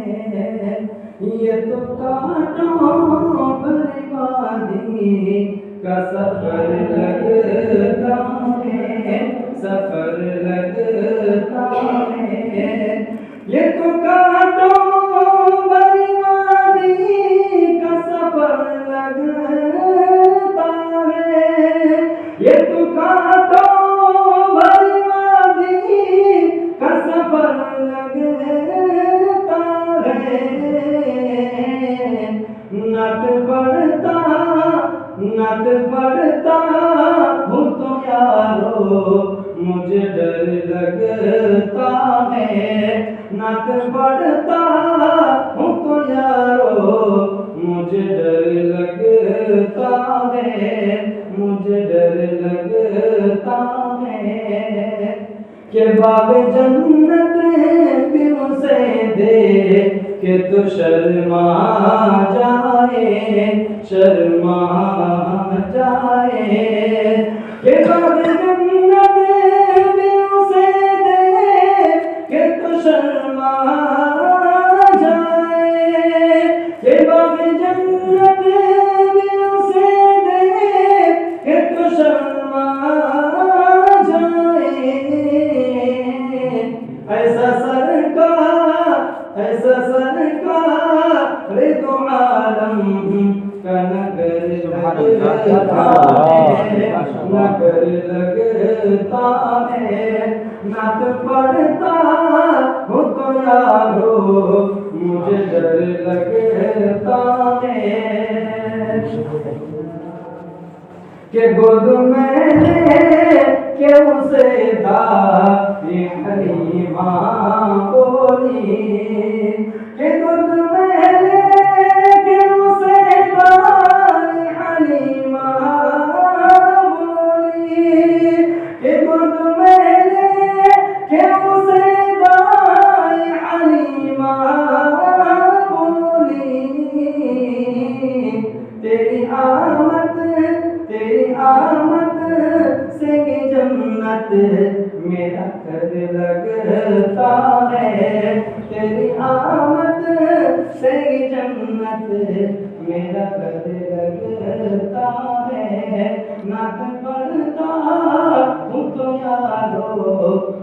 ہے، یہ تو کانٹوں بربادی کا سفر لگتا ہے، سفر لگتا ہے، یہ تو کانٹوں بربادی کا سفر لگتا ہے، یہ تو کانٹوں بربادی کا سفر لگتا ہے، نت بڑھتا ہوں تو یارو مجھے ڈر لگتا ہے، نت بڑھتا ہوں تو یارو مجھے ڈر لگتا ہے، مجھے ڈر لگتا ہے، کہ باغ جنت پھر اسے دیکھ کہ تو شرما جائے، شرما جائے، کہ باغ جنت پھر اسے دیکھ کہ تو شرما جائے، کہ باغ جنت پھر اسے دیکھ کہ تو شرما جائے، ایسا سرکار دو عالم کا نگر لگتا ہے، نگر لگتا ہے، نت پڑھتا ہوں تو یارو مجھے ڈر لگتا ہے، کہ گود میں لے کہ اسے دائی حلیمہ بولی، کہ گود میں لے کہ اسے دائی حلیمہ بولی، کہ گود میں لے کہ اسے دائی حلیمہ بولی، تیری آمد سے یہ جنت میرا گھر لگتا ہے، تیری آمد سے یہ جنت میرا گھر لگتا ہے، نت پڑھتا ہوں تو یارو